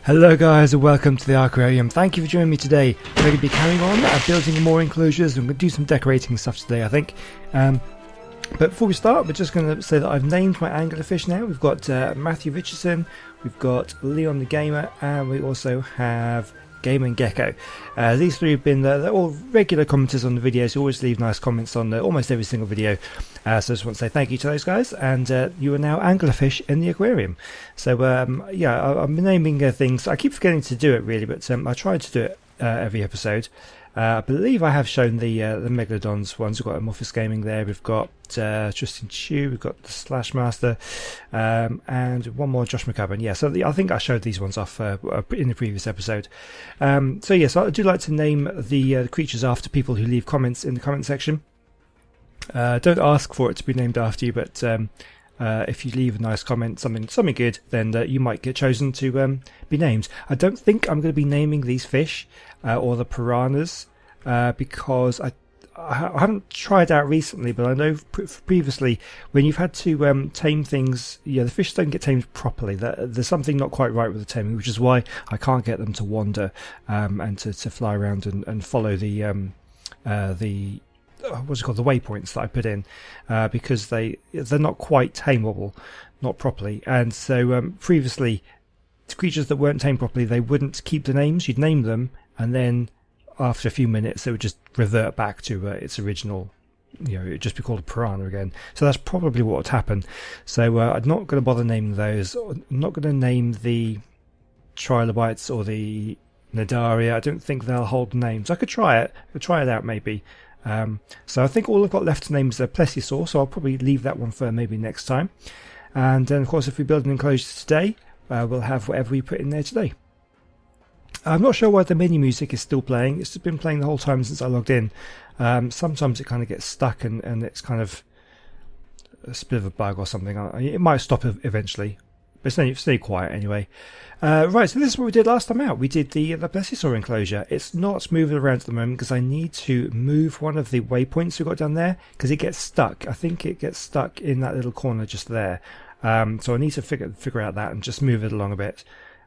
Hello guys and welcome to the Arkquarium. Thank you for joining me today. We're going to be carrying on building more enclosures and we're going to do some decorating stuff today I think. But before we start, we're just going to say that I've named my anglerfish now. We've got Matthew Richardson, we've got Leon the Gamer, and we also have Game and Gecko. These three have been they're all regular commenters on the videos, who always leave nice comments on almost every single video. So I just want to say thank you to those guys, and you are now anglerfish in the aquarium. So yeah, I've been naming things. I keep forgetting to do it really, but I try to do it every episode. I believe I have shown the Megalodons ones. We've got Amorphous Gaming there, we've got Tristan Chu, we've got the Slash Master, and one more, Josh McCubbin. Yeah, so I think I showed these ones off in the previous episode. So yes, I do like to name the creatures after people who leave comments in the comment section. Don't ask for it to be named after you, but if you leave a nice comment, something good, then you might get chosen to be named. I don't think I'm going to be naming these fish or the piranhas because I haven't tried out recently, but I know previously when you've had to tame things, the fish don't get tamed properly. There's something not quite right with the taming, which is why I can't get them to wander and to fly around and follow the what's it called, the waypoints that I put in, because they're not quite tameable, not properly. And so previously, creatures that weren't tamed properly, they wouldn't keep the names. You'd name them, and then after a few minutes, they would just revert back to its original. It'd just be called a piranha again. So that's probably what would happen. So I'm not going to bother naming those. I'm not going to name the trilobites or the Nadaria. I don't think they'll hold names. I could try it. I could try it out maybe. So I think all I've got left to name is the plesiosaur, so I'll probably leave that one for maybe next time. And then of course if we build an enclosure today, we'll have whatever we put in there today. I'm not sure why the menu music is still playing. It's been playing the whole time since I logged in. Sometimes it kind of gets stuck and it's kind of a bit of a bug or something. It might stop eventually, but it's stay quiet anyway. Right, so this is what we did last time out. We did the plesiosaur enclosure. It's not moving around at the moment because I need to move one of the waypoints we've got down there because it gets stuck. I think it gets stuck in that little corner just there. So I need to figure out that and just move it along a bit.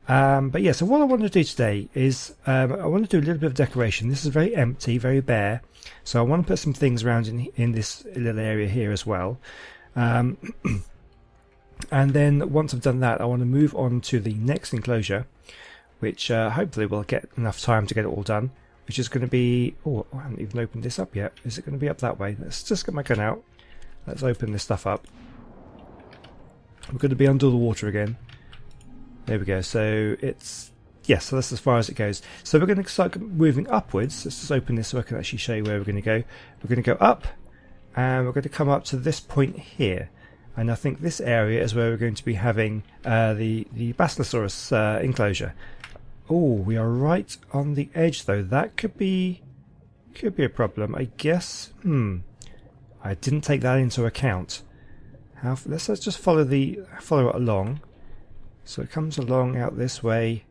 But yeah, so what I want to do today is I want to do a little bit of decoration. This is very empty, very bare. So I want to put some things around in this little area here as well. And then once I've done that, I want to move on to the next enclosure, which hopefully will get enough time to get it all done, which is going to be... Oh, I haven't even opened this up yet. Is it going to be up that way? Let's just get my gun out. Let's open this stuff up. We're going to be under the water again. There we go. So it's... Yes, so that's as far as it goes. So we're going to start moving upwards. Let's just open this so I can actually show you where we're going to go. We're going to go up, and we're going to come up to this point here. And I think this area is where we're going to be having the Basilosaurus enclosure. Oh, we are right on the edge though. That could be a problem, I guess. I didn't take that into account. Let's just follow it along. So it comes along out this way.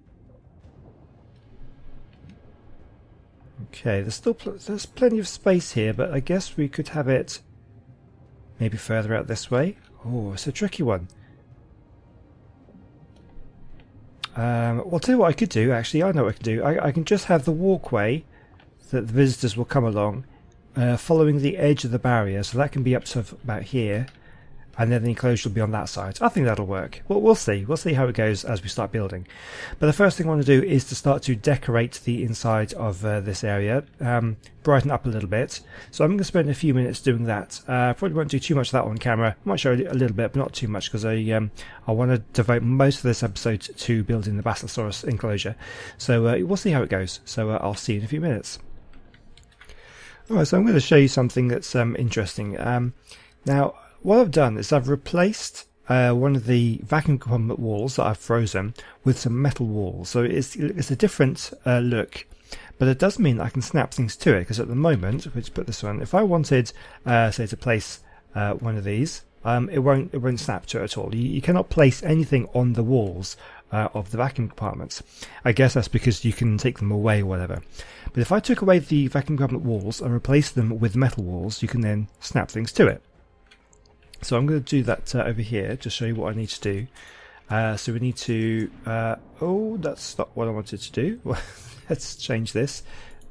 Okay, there's plenty of space here, but I guess we could have it maybe further out this way. Oh, it's a tricky one. Well, I'll tell you what I could do, actually. I know what I can do. I can just have the walkway that the visitors will come along following the edge of the barrier. So that can be up to about here. And then the enclosure will be on that side. I think that'll work. Well, we'll see. We'll see how it goes as we start building. But the first thing I want to do is to start to decorate the inside of this area. Brighten up a little bit. So I'm going to spend a few minutes doing that. Probably won't do too much of that on camera. I might show a little bit, but not too much, because I want to devote most of this episode to building the Basilosaurus enclosure. So we'll see how it goes. So I'll see you in a few minutes. Alright, so I'm going to show you something that's interesting. Now, what I've done is I've replaced one of the vacuum compartment walls that I've frozen with some metal walls. So it's a different look, but it does mean I can snap things to it, because at the moment, let's put this one, if I wanted, say, to place one of these, it won't snap to it at all. You cannot place anything on the walls of the vacuum compartments. I guess that's because you can take them away or whatever. But if I took away the vacuum compartment walls and replaced them with metal walls, you can then snap things to it. So I'm going to do that over here to show you what I need to do. So we need to oh, that's not what I wanted to do. Let's change this.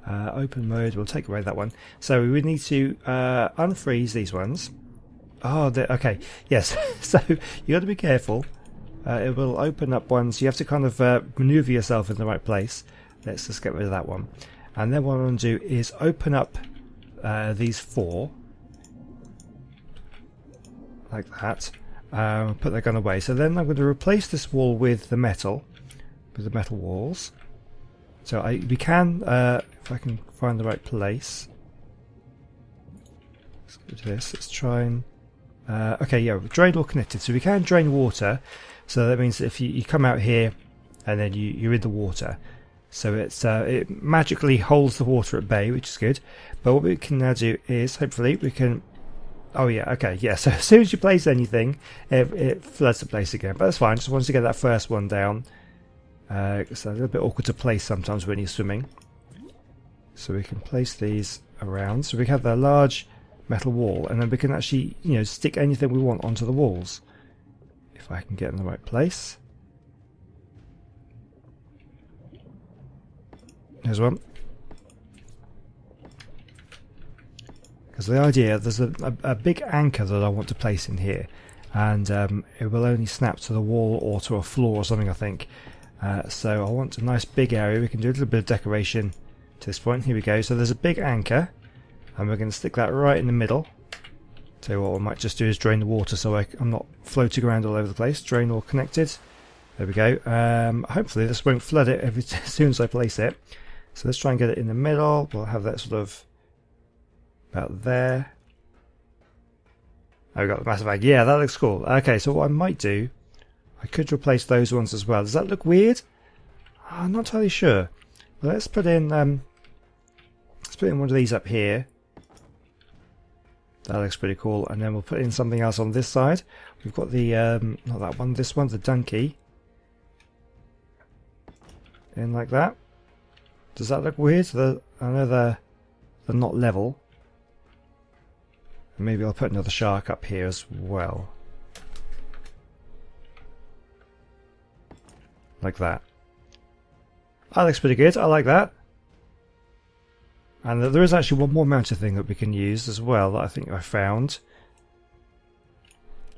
Open mode, we'll take away that one. So we need to unfreeze these ones. Oh, okay, yes. So you got to be careful. It will open up ones. You have to kind of maneuver yourself in the right place. Let's just get rid of that one. And then what I'm going to do is open up these 4 like that. Put that gun away. So then I'm going to replace this wall with the metal walls. So we can, if I can find the right place. Let's go to this. Let's try and okay, yeah, drain all connected. So we can drain water. So that means if you come out here and then you're in the water. So it magically holds the water at bay, which is good. But what we can now do is, hopefully, we can... Oh yeah, okay, yeah. So as soon as you place anything, it floods the place again. But that's fine. Just wanted to get that first one down. It's a little bit awkward to place sometimes when you're swimming. So we can place these around. So we have the large metal wall, and then we can actually, stick anything we want onto the walls. If I can get in the right place. There's one. Because the idea, there's a big anchor that I want to place in here, and it will only snap to the wall or to a floor or something, I think. So I want a nice big area. We can do a little bit of decoration to this point. Here we go. So there's a big anchor, and we're going to stick that right in the middle. So what I might just do is drain the water so I'm not floating around all over the place. Drain all connected. There we go. Hopefully this won't flood it as soon as I place it. So let's try and get it in the middle. We'll have that sort of about there. Oh, we've got the massive bag. Yeah, that looks cool. Okay, so what I might do, I could replace those ones as well. Does that look weird? I'm not entirely sure. Well, let's put in one of these up here. That looks pretty cool. And then we'll put in something else on this side. We've got the not that one, this one, the donkey. In like that. Does that look weird? I know they're not level. And maybe I'll put another shark up here as well. Like that. That looks pretty good. I like that. And there is actually one more mounted thing that we can use as well that I think I found.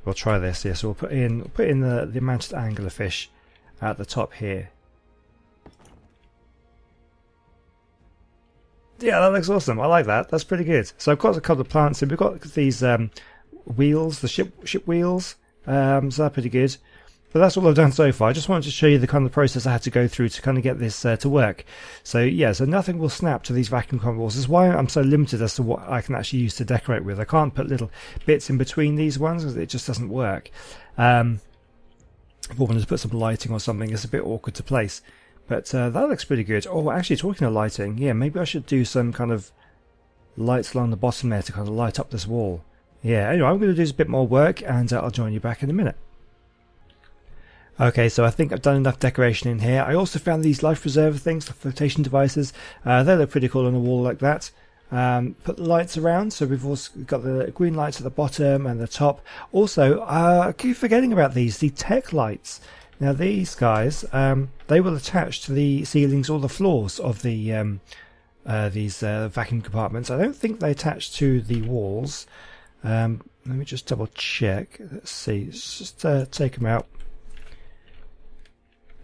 We'll try this. Yeah, so we'll put in the mounted anglerfish at the top here. Yeah, that looks awesome. I like that. That's pretty good. So I've got a couple of plants in. We've got these wheels, the ship wheels. So they're pretty good. But that's all I've done so far. I just wanted to show you the kind of process I had to go through to kind of get this to work. So yeah, so nothing will snap to these vacuum cover walls. This is why I'm so limited as to what I can actually use to decorate with. I can't put little bits in between these ones because it just doesn't work. If I wanted to put some lighting or something, it's a bit awkward to place. But that looks pretty good. Oh, actually, talking of lighting, yeah, maybe I should do some kind of lights along the bottom there to kind of light up this wall. Yeah, anyway, I'm going to do a bit more work, and I'll join you back in a minute. Okay, so I think I've done enough decoration in here. I also found these life preserver things, the flotation devices. They look pretty cool on a wall like that. Put the lights around, so we've also got the green lights at the bottom and the top. Also, I keep forgetting about the tech lights. Now these guys, they will attach to the ceilings or the floors of the these vacuum compartments. I don't think they attach to the walls. Let me just double check. Let's see. Let's just take them out.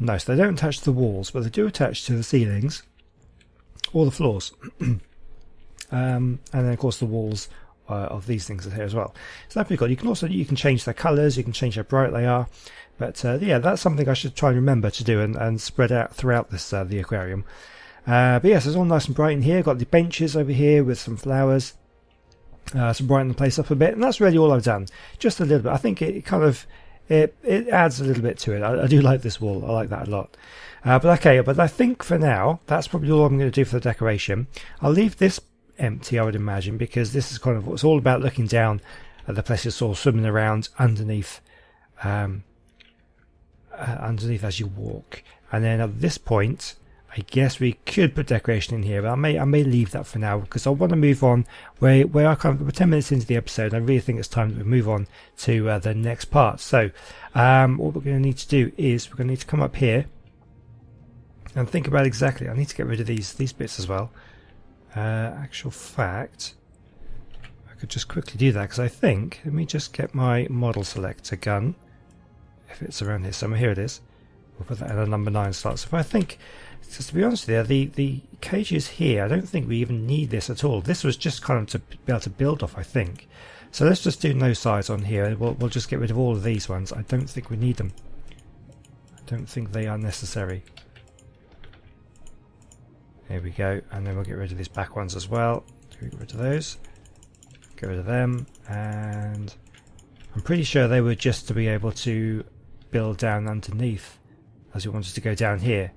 No, so they don't attach to the walls, but they do attach to the ceilings or the floors. And then of course the walls of these things are here as well. So that's pretty cool. You can change their colours, you can change how bright they are. But yeah, that's something I should try and remember to do and spread out throughout this the aquarium. But yes, it's all nice and bright in here. Got the benches over here with some flowers to brighten the place up a bit, and that's really all I've done. Just a little bit. I think it kind of it adds a little bit to it. I do like this wall. I like that a lot. But okay, but I think for now that's probably all I'm going to do for the decoration. I'll leave this empty, I would imagine, because this is kind of what's all about, looking down at the place you're sort of swimming around underneath. Underneath as you walk, and then at this point I guess we could put decoration in here, but I may leave that for now because I want to move on. We're 10 minutes into the episode. And I really think it's time that we move on to the next part. So what we're going to need to do is we're going to need to come up here and think about exactly. I need to get rid of these bits as well. Actual fact, I could just quickly do that because I think, let me just get my model selector gun. If it's around here somewhere, here it is. We'll put that in a number 9 slot. So if I think, just to be honest with you, the cages here, I don't think we even need this at all. This was just kind of to be able to build off, I think. So let's just do no size on here. We'll just get rid of all of these ones. I don't think we need them. I don't think they are necessary. Here we go, and then we'll get rid of these back ones as well. Get rid of those. Get rid of them, and I'm pretty sure they were just to be able to build down underneath as we wanted to go down here.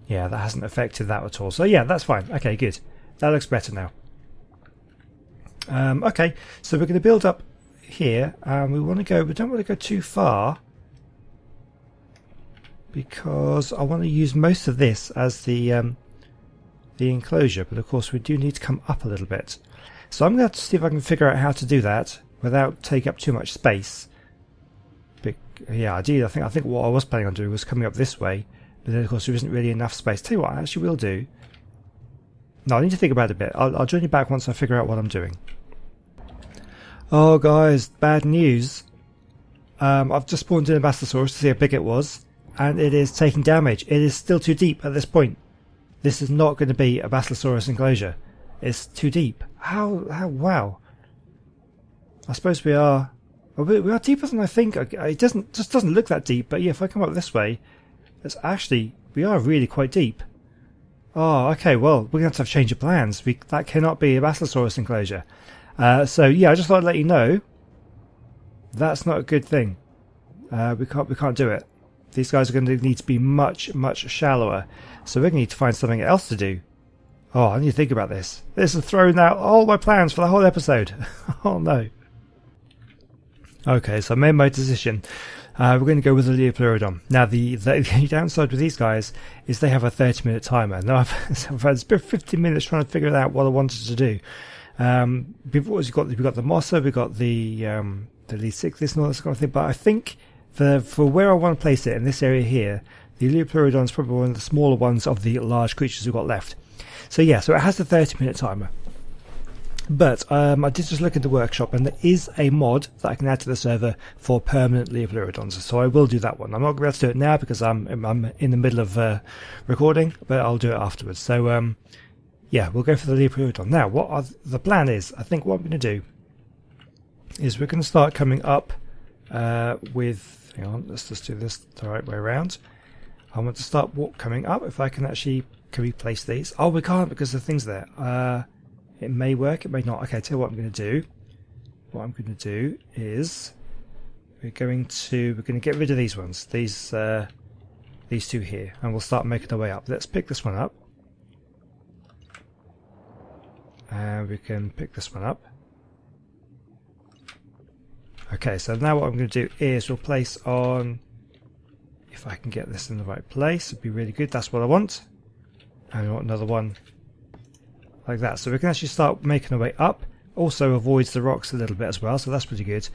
Yeah, that hasn't affected that at all. So yeah, that's fine. Okay, good. That looks better now. Okay, so we're going to build up here. We don't want to go too far because I want to use most of this as the enclosure, but of course we do need to come up a little bit. So I'm going to have to see if I can figure out how to do that without taking up too much space. But yeah, I think what I was planning on doing was coming up this way, but then of course there isn't really enough space. Tell you what, I actually will do. No, I need to think about it a bit. I'll join you back once I figure out what I'm doing. Oh guys, bad news. I've just spawned in a Basilosaurus to see how big it was, and it is taking damage. It is still too deep at this point. This is not going to be a Basilosaurus enclosure. It's too deep. How wow. I suppose we are deeper than I think. It just doesn't look that deep, but yeah, if I come up this way, we are really quite deep. Oh, okay, well, we're going to have to change of plans. That cannot be a Basilosaurus enclosure. So yeah, I just thought I'd let you know. That's not a good thing. We can't do it. These guys are going to need to be much, much shallower. So we're going to need to find something else to do. Oh, I need to think about this. This has thrown out all my plans for the whole episode. Oh no. Okay, so I made my decision. We're going to go with the Leopleurodon. Now, the downside with these guys is they have a 30-minute timer. Now, I've had 15 minutes trying to figure out what I wanted to do. Before we've got the Mossa, we've got the Lecyclus and all this kind of thing. But I think for where I want to place it in this area here, the Leopleurodon is probably one of the smaller ones of the large creatures we've got left. So yeah, so it has the 30-minute timer. But I did just look at the workshop, and there is a mod that I can add to the server for permanent Leopleurodons. So I will do that one. I'm not going to be able to do it now because I'm in the middle of recording, but I'll do it afterwards. So yeah, we'll go for the Leopleurodon. Now, the plan is, I think what I'm going to do is we're going to start coming up with... Hang on, let's just do this the right way around. I want to start coming up. If I can actually... Can we place these? Oh, we can't because the thing's there. It may work, it may not. Okay, tell you what I'm going to do. What I'm going to do is we're going to get rid of these ones. These two here, and we'll start making our way up. Let's pick this one up. And we can pick this one up. Okay, so now what I'm going to do is we'll place on... If I can get this in the right place, it'd be really good. That's what I want. And I want another one like that. So we can actually start making our way up. Also avoids the rocks a little bit as well, so that's pretty good.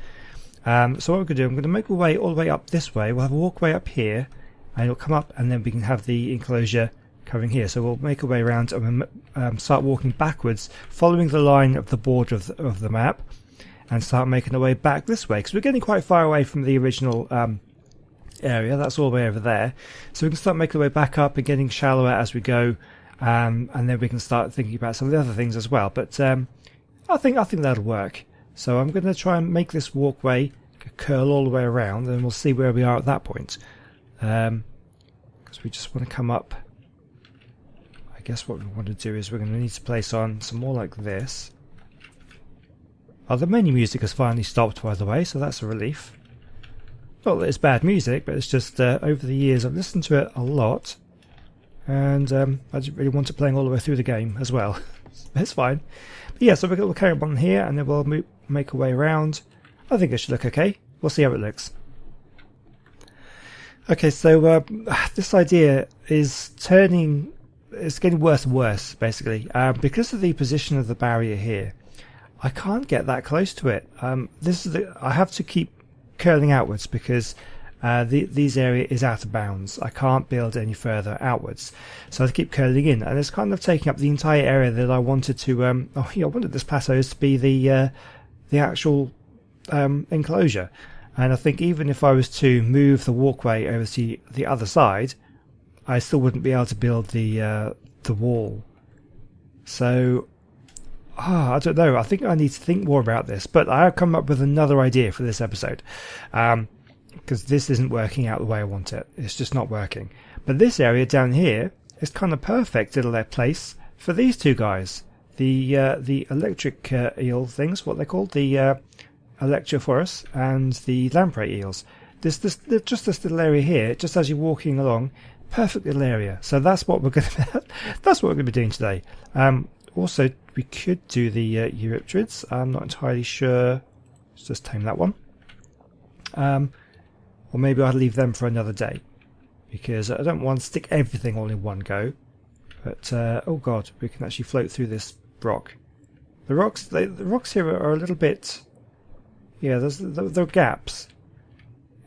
So what we're going to do, I'm going to make our way all the way up this way. We'll have a walkway up here, and it'll come up, and then we can have the enclosure covering here. So we'll make our way around and start walking backwards, following the line of the border of the map, and start making our way back this way, because we're getting quite far away from the original area. That's all the way over there. So we can start making our way back up and getting shallower as we go. And then we can start thinking about some of the other things as well. But I think that'll work. So I'm going to try and make this walkway curl all the way around, and we'll see where we are at that point. Because we just want to come up. I guess what we want to do is we're going to need to place on some more like this. Oh, the menu music has finally stopped, by the way, so that's a relief. Not that it's bad music, but it's just over the years I've listened to it a lot. And I didn't really want it playing all the way through the game as well. It's fine. But yeah, so we'll carry on here, and then we'll make our way around. I think it should look okay. We'll see how it looks. Okay, so this idea is turning, it's getting worse and worse, basically. Because of the position of the barrier here, I can't get that close to it. I have to keep curling outwards because these area is out of bounds. I can't build any further outwards, so I keep curling in, and it's kind of taking up the entire area that I wanted to. I wanted this plateau to be the actual enclosure. And I think even if I was to move the walkway over to the other side, I still wouldn't be able to build the wall. So, I don't know. I think I need to think more about this. But I have come up with another idea for this episode, because this isn't working out the way I want it. It's just not working. But this area down here is kind of perfect little place for these two guys. The electric eel things, what they're called, the Electrophorus and the Lamprey eels. Just this little area here, just as you're walking along, perfect little area. So that's what we're going to be doing today. Also, we could do the Eurypterids. I'm not entirely sure. Let's just tame that one. Or maybe I'll leave them for another day, because I don't want to stick everything all in one go. But oh god, we can actually float through this rock. The rocks here are a little bit. Yeah, there are gaps.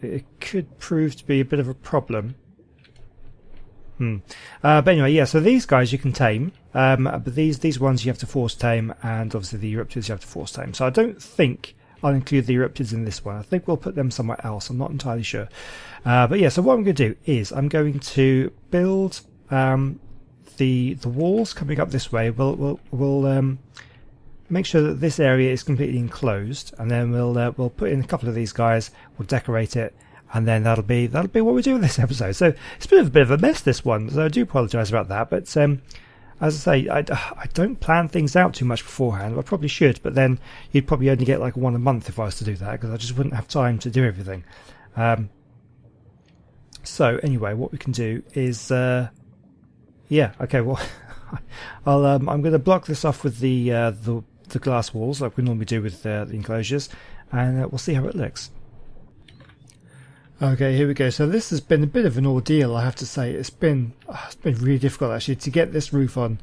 It could prove to be a bit of a problem. But anyway, yeah, so these guys you can tame, but these ones you have to force tame, and obviously the Eurypterids you have to force tame. So I don't think I'll include the Eurypterids in this one. I think we'll put them somewhere else. I'm not entirely sure. But yeah, so what I'm going to do is I'm going to build the walls coming up this way. We'll make sure that this area is completely enclosed, and then we'll put in a couple of these guys. We'll decorate it, and then that'll be what we do in this episode. So it's a bit of a mess, this one. So I do apologise about that. But as I say, I don't plan things out too much beforehand. I probably should, but then you'd probably only get like one a month if I was to do that, because I just wouldn't have time to do everything. So anyway, what we can do is yeah, okay. Well, I'm going to block this off with the glass walls like we normally do with the enclosures, and we'll see how it looks. Okay, here we go. So this has been a bit of an ordeal, I have to say. It's been really difficult actually to get this roof on,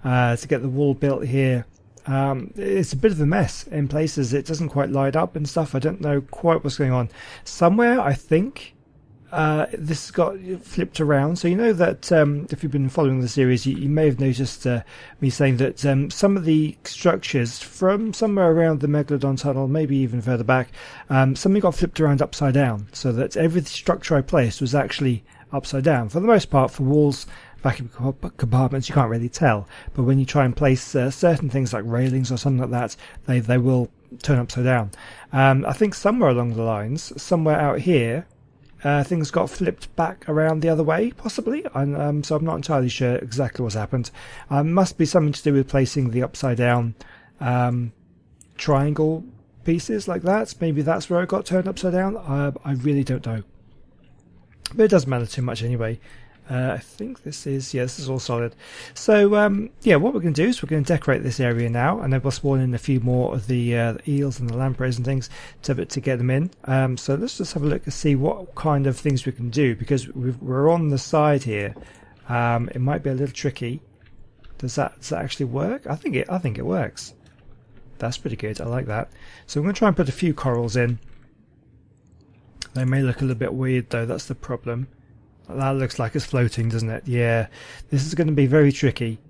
to get the wall built here. It's a bit of a mess in places. It doesn't quite light up and stuff. I don't know quite what's going on. Somewhere I think this got flipped around. So you know that if you've been following the series, you may have noticed me saying that some of the structures from somewhere around the Megalodon tunnel, maybe even further back, something got flipped around upside down, so that every structure I placed was actually upside down. For the most part, for walls, vacuum compartments, you can't really tell. But when you try and place certain things like railings or something like that, they will turn upside down. I think somewhere along the lines, somewhere out here, things got flipped back around the other way, possibly. So I'm not entirely sure exactly what's happened. Must be something to do with placing the upside down triangle pieces like that. Maybe that's where it got turned upside down. I really don't know. But it doesn't matter too much anyway. I think this is all solid. So yeah, what we're going to do is we're going to decorate this area now, and then we'll spawn in a few more of the eels and the lampreys and things to get them in. So let's just have a look and see what kind of things we can do, because we're on the side here. It might be a little tricky. Does that actually work? I think it works. That's pretty good. I like that. So I'm going to try and put a few corals in. They may look a little bit weird though. That's the problem. That looks like it's floating, doesn't it? Yeah, this is going to be very tricky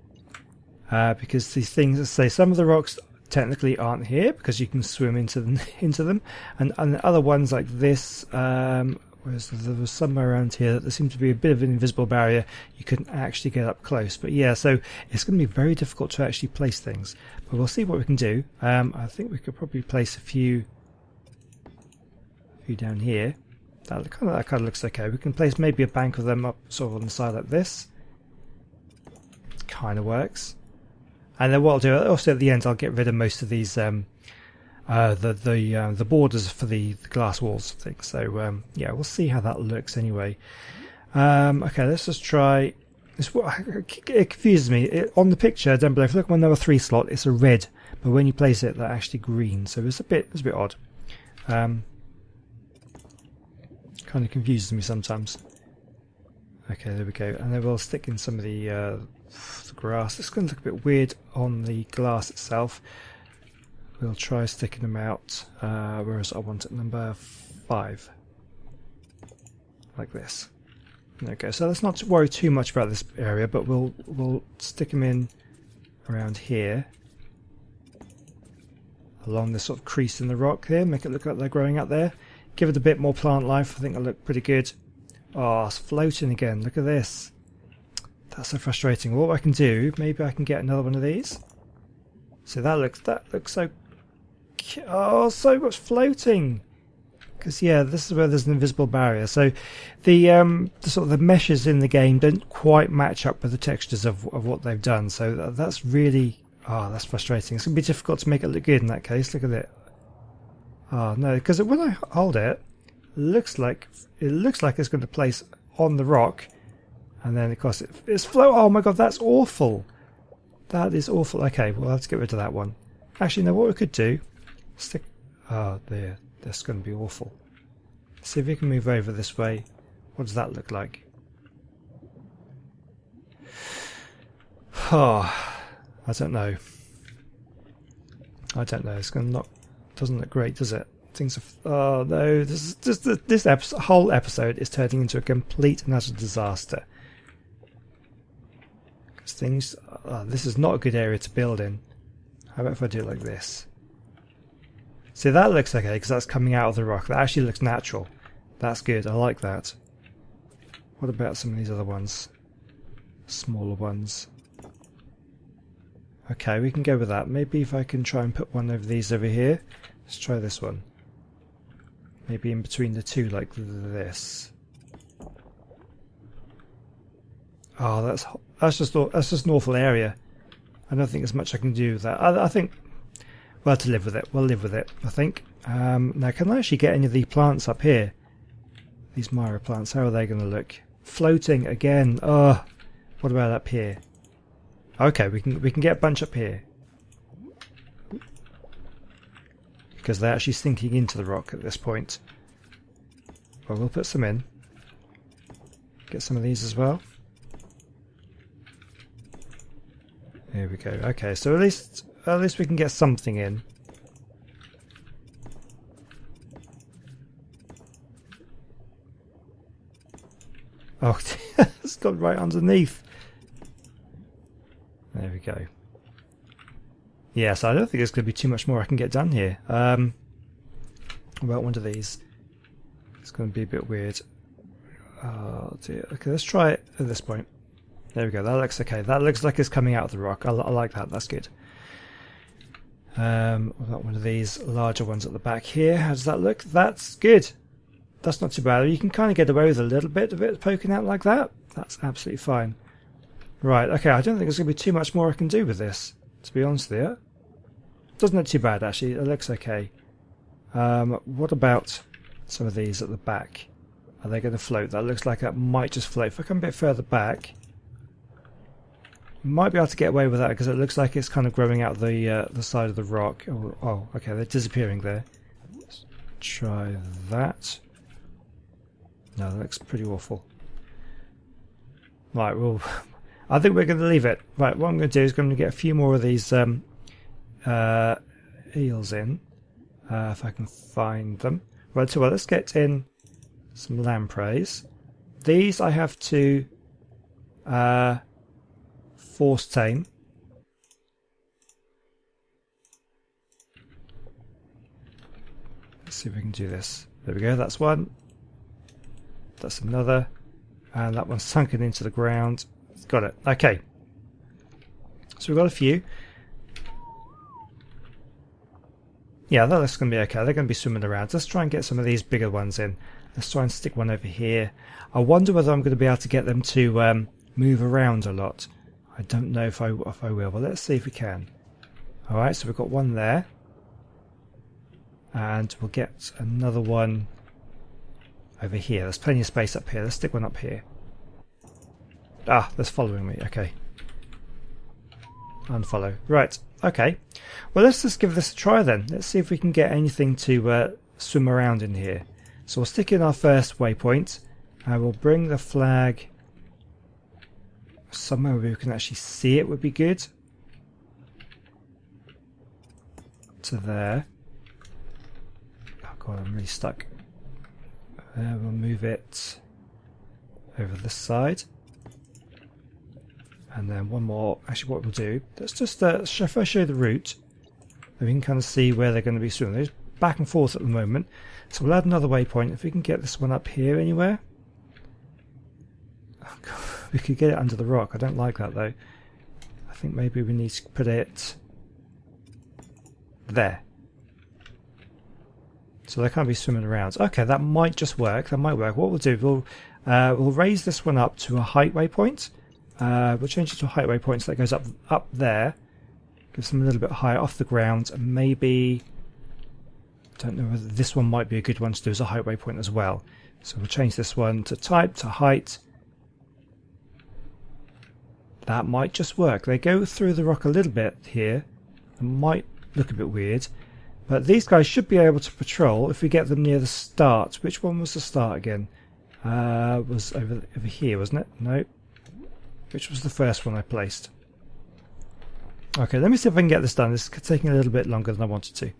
because these things, let's say, some of the rocks technically aren't here because you can swim into them, and other ones like this, whereas there was somewhere around here that there seemed to be a bit of an invisible barrier. You couldn't actually get up close, but yeah, so it's going to be very difficult to actually place things. But we'll see what we can do. I think we could probably place a few down here. That kind of looks okay. We can place maybe a bank of them up sort of on the side like this. Kind of works. And then what I'll do, also at the end, I'll get rid of most of these the borders for the glass walls thing. So yeah, we'll see how that looks anyway. Okay, let's just try. It confuses me. On the picture down below, if you look at my number 3 slot, it's a red, but when you place it, they're actually green. So it's a bit odd. Kind of confuses me sometimes. Okay, there we go. And then we'll stick in some of the grass. It's going to look a bit weird on the glass itself. We'll try sticking them out. Whereas I want it number 5. Like this. Okay, so let's not worry too much about this area, but we'll stick them in around here. Along this sort of crease in the rock here. Make it look like they're growing out there. Give it a bit more plant life. I think it'll look pretty good. Oh, it's floating again. Look at this. That's so frustrating. What I can do, maybe I can get another one of these. So that looks so... Oh, so much floating. Because yeah, this is where there's an invisible barrier. So the sort of the meshes in the game don't quite match up with the textures of what they've done. So that's really... Oh, that's frustrating. It's going to be difficult to make it look good in that case. Look at it. Oh no, because when I hold it, it looks like it's going to place on the rock, and then of course it's float. Oh my god, that's awful. That is awful. Okay, we'll have to get rid of that one. Actually, no. What we could do, stick. Oh, there. That's going to be awful. See if we can move over this way. What does that look like? Oh, I don't know. I don't know. It's going to not. Doesn't look great, does it? Things are. Oh no! This whole episode is turning into a complete and utter disaster. Because things. This is not a good area to build in. How about if I do it like this? See, that looks okay because that's coming out of the rock. That actually looks natural. That's good. I like that. What about some of these other ones? Smaller ones. Okay, we can go with that. Maybe if I can try and put one of these over here. Let's try this one. Maybe in between the two, like this. Oh, that's just an awful area. I don't think there's much I can do with that. I think we'll have to live with it. We'll live with it, I think. Now, can I actually get any of the plants up here? These Myra plants, how are they going to look? Floating again. Oh, what about up here? Okay, we can get a bunch up here. Because they're actually sinking into the rock at this point. Well, we'll put some in. Get some of these as well. Here we go. Okay, so at least we can get something in. Oh, it's gone right underneath. There we go. Yeah, so I don't think there's going to be too much more I can get done here. What about one of these? It's going to be a bit weird. Oh dear. Okay, let's try it at this point. There we go. That looks okay. That looks like it's coming out of the rock. I like that. That's good. What about one of these larger ones at the back here? How does that look? That's good. That's not too bad. You can kind of get away with a little bit of it poking out like that. That's absolutely fine. Right. Okay. I don't think there's going to be too much more I can do with this, to be honest with you. Doesn't look too bad, actually. It looks okay. What about some of these at the back? Are they going to float? That looks like that might just float. If I come a bit further back, we might be able to get away with that because it looks like it's kind of growing out the side of the rock. Oh, okay, they're disappearing there. Let's try that. No, that looks pretty awful. Right, well, I think we're going to leave it. Right, what I'm going to do is going to get a few more of these eels in, if I can find them. Right, so let's get in some lampreys. These I have to force tame. Let's see if we can do this. There we go, that's one. That's another. And that one's sunken into the ground. Got it. Okay. So we've got a few. Yeah, that's going to be okay. They're going to be swimming around. Let's try and get some of these bigger ones in. Let's try and stick one over here. I wonder whether I'm going to be able to get them to move around a lot. I don't know if I will, but let's see if we can. Alright, so we've got one there. And we'll get another one over here. There's plenty of space up here. Let's stick one up here. Ah, that's following me. Okay. Unfollow. Right. Okay. Well, let's just give this a try then. Let's see if we can get anything to swim around in here. So we'll stick in our first waypoint and we'll bring the flag somewhere where we can actually see it would be good. To there. Oh god, I'm really stuck. We'll move it over this side. And then one more. Actually, what we'll do, let's just first show the route. We can kind of see where they're going to be swimming. They're just back and forth at the moment. So we'll add another waypoint. If we can get this one up here anywhere. Oh god, we could get it under the rock. I don't like that though. I think maybe we need to put it there. So they can't be swimming around. Okay, that might just work. That might work. What we'll do, we'll raise this one up to a height waypoint. We'll change it to a height waypoint so that goes up there. Gives them a little bit higher off the ground. And maybe, I don't know whether this one might be a good one to do as a height waypoint as well. So we'll change this one to type to height. That might just work. They go through the rock a little bit here. It might look a bit weird. But these guys should be able to patrol if we get them near the start. Which one was the start again? Was over here, wasn't it? No. Which was the first one I placed? Okay, let me see if I can get this done. This is taking a little bit longer than I wanted to.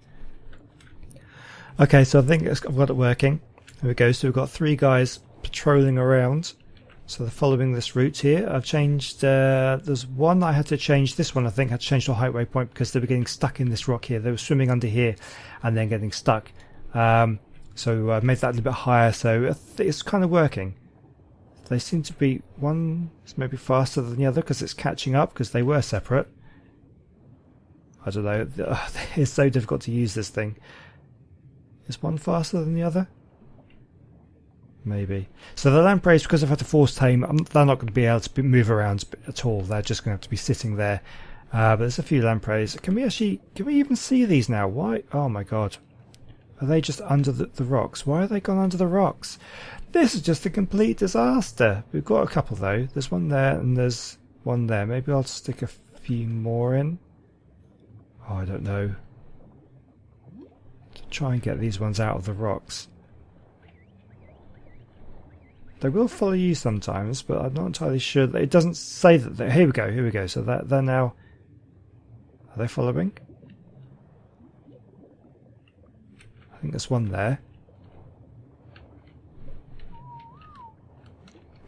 Okay, so I think I've got it working. There we go. So we've got 3 guys patrolling around. So they're following this route here. I've changed, there's one I had to change, this one I think I had to change to a height waypoint because they were getting stuck in this rock here. They were swimming under here and then getting stuck. So I made that a little bit higher, so it's kind of working. They seem to be, one is maybe faster than the other because it's catching up because they were separate. I don't know, it's so difficult to use this thing. Is one faster than the other? Maybe. So the lampreys, because I've had to force tame, they're not going to be able to move around at all. They're just going to have to be sitting there. But there's a few lampreys. Can we even see these now? Why? Oh my god. Are they just under the rocks? Why are they gone under the rocks? This is just a complete disaster. We've got a couple though. There's one there and there's one there. Maybe I'll stick a few more in. Oh, I don't know. To try and get these ones out of the rocks. They will follow you sometimes, but I'm not entirely sure. That it doesn't say that. Here we go. So they're now. Are they following? I think there's one there.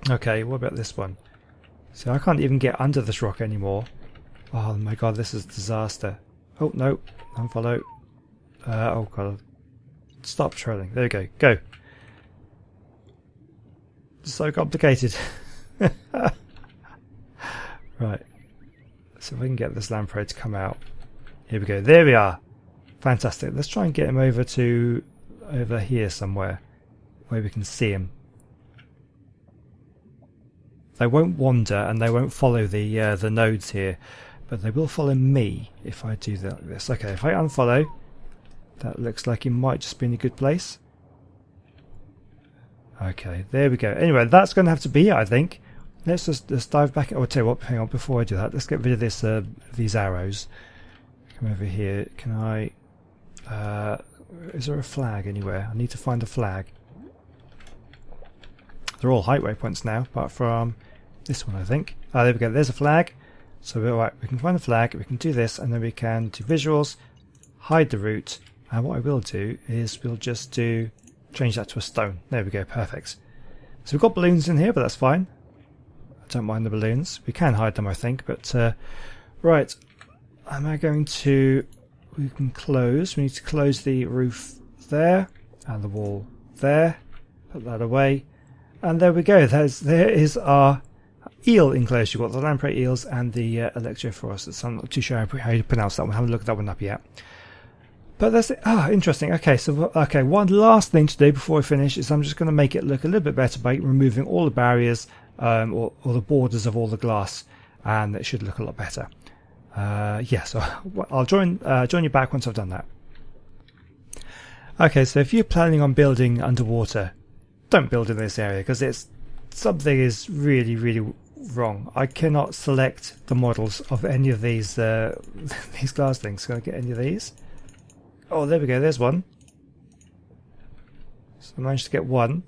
Okay, what about this one? So I can't even get under this rock anymore. Oh my god, this is a disaster. Oh no, unfollow. Oh god. Stop trolling. There we go. Go. It's so complicated. Right. So if we can get this lamprey to come out. Here we go. There we are. Fantastic. Let's try and get him over here somewhere where we can see him. They won't wander and they won't follow the nodes here, but they will follow me if I do this. Okay, if I unfollow, that looks like he might just be in a good place. Okay, there we go. Anyway, that's going to have to be it, I think. Let's dive back. I'll tell you what. Hang on, before I do that, let's get rid of this these arrows. Come over here. Can I? Is there a flag anywhere? I need to find a flag. They're all height waypoints now, apart from this one, I think. Oh, there we go. There's a flag. So right, we can find the flag. We can do this, and then we can do visuals, hide the route. And what I will do is we'll just change that to a stone. There we go. Perfect. So we've got balloons in here, but that's fine. I don't mind the balloons. We can hide them, I think. But right, am I going to? We can close. We need to close the roof there and the wall there. Put that away. And there we go. There is our eel enclosure. You've got the lamprey eels and the Electrophorus. So I'm not too sure how you pronounce that one. I haven't looked that one up yet. But that's it. Ah, interesting. Okay, so one last thing to do before we finish is I'm just going to make it look a little bit better by removing all the barriers or the borders of all the glass, and it should look a lot better. Yeah, so I'll join you back once I've done that. Okay, so if you're planning on building underwater, don't build in this area because something is really, really wrong. I cannot select the models of any of these these glass things. Can I get any of these? Oh, there we go. There's one. So I managed to get one.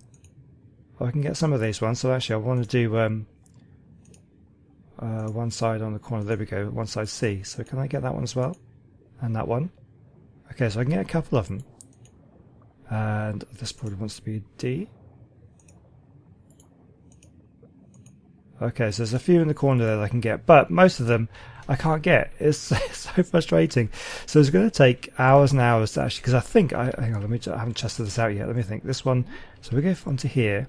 Oh, I can get some of these ones. So actually, I want to do. one side on the corner. There we go. One side C. So can I get that one as well? And that one. Okay, so I can get a couple of them. And this probably wants to be D. Okay, so there's a few in the corner there that I can get, but most of them I can't get. It's so frustrating. So it's going to take hours and hours to actually, because I think, hang on, I haven't tested this out yet. Let me think. This one, so we go onto here.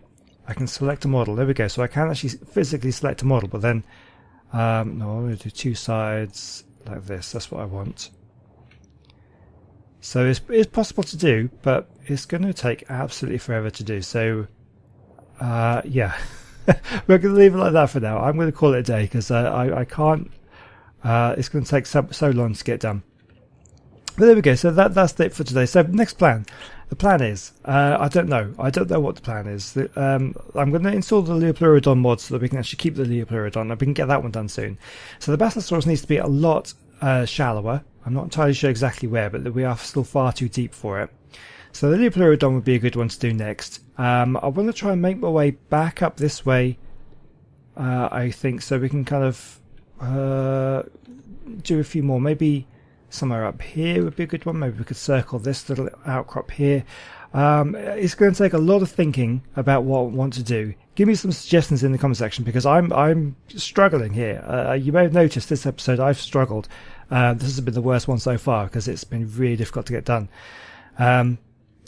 I can select a model. There we go. So I can actually physically select a model, but then, no, I'm going to do two sides like this. That's what I want. So it's possible to do, but it's going to take absolutely forever to do. So, yeah. We're going to leave it like that for now. I'm going to call it a day because I can't. It's going to take so long to get done. But there we go. So that's it for today. So next plan. The plan is I don't know. I don't know what the plan is. I'm going to install the Leopleurodon mod so that we can actually keep the Leopleurodon and we can get that one done soon. So the Basilosaurus needs to be a lot shallower. I'm not entirely sure exactly where, but we are still far too deep for it. So the Leopleurodon would be a good one to do next. I want to try and make my way back up this way, I think, so we can kind of do a few more. Maybe somewhere up here would be a good one. Maybe we could circle this little outcrop here. It's going to take a lot of thinking about what I want to do. Give me some suggestions in the comment section because I'm struggling here. You may have noticed this episode I've struggled. This has been the worst one so far because it's been really difficult to get done.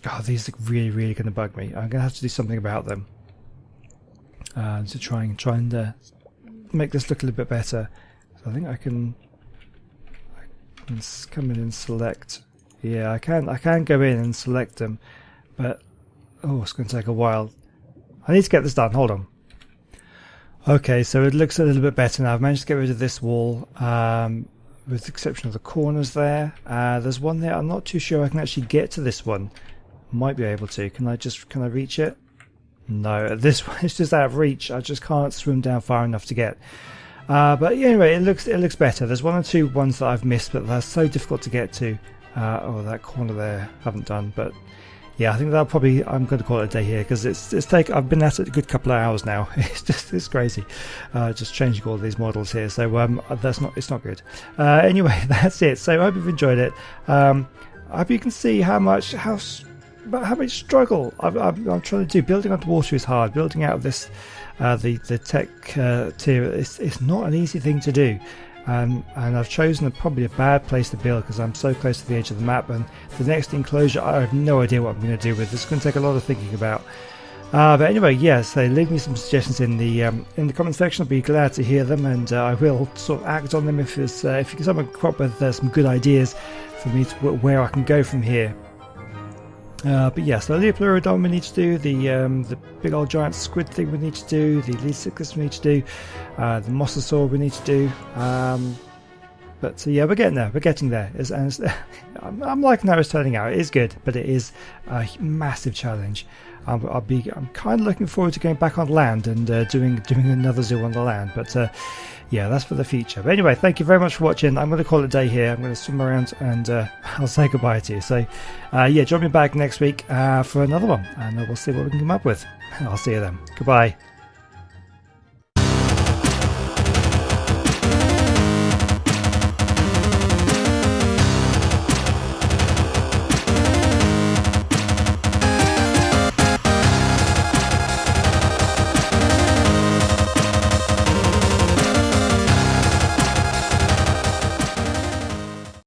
Oh, these are really, really going to bug me. I'm going to have to do something about them to try and make this look a little bit better. So I think I can come in and select. Yeah, I can go in and select them, but oh, it's going to take a while. I need to get this done. Hold on. Okay, so it looks a little bit better now. I've managed to get rid of this wall, with the exception of the corners there. There's one there. I'm not too sure I can actually get to this one. Might be able to. Can I reach it? No, this one is just out of reach. I just can't swim down far enough to get. But anyway, it looks better. There's one or two ones that I've missed, but they're so difficult to get to. Oh, that corner there, haven't done. But yeah, I think that'll probably. I'm going to call it a day here because I've been at it a good couple of hours now. It's crazy, just changing all these models here. So it's not good. Anyway, that's it. So I hope you've enjoyed it. I hope you can see how much struggle I'm trying to do. Building underwater is hard. Building out of this, the tech tier, it's not an easy thing to do. And I've chosen probably a bad place to build because I'm so close to the edge of the map. And the next enclosure, I have no idea what I'm going to do with. It's going to take a lot of thinking about. But anyway, yeah. So leave me some suggestions in the comment section. I'll be glad to hear them, and I will sort of act on them if you can someone come up with some good ideas for me to where I can go from here. But yeah, so the Leopleurodon we need to do, the big old giant squid thing we need to do, the Leocyclus we need to do, the Mosasaur we need to do. But yeah, we're getting there. We're getting there. I'm liking how it's turning out. It is good, but it is a massive challenge. I'm kind of looking forward to going back on land and doing another zoo on the land. But yeah, that's for the future. But anyway, thank you very much for watching. I'm going to call it a day here. I'm going to swim around and I'll say goodbye to you. So yeah, join me back next week for another one, and we'll see what we can come up with. I'll see you then. Goodbye.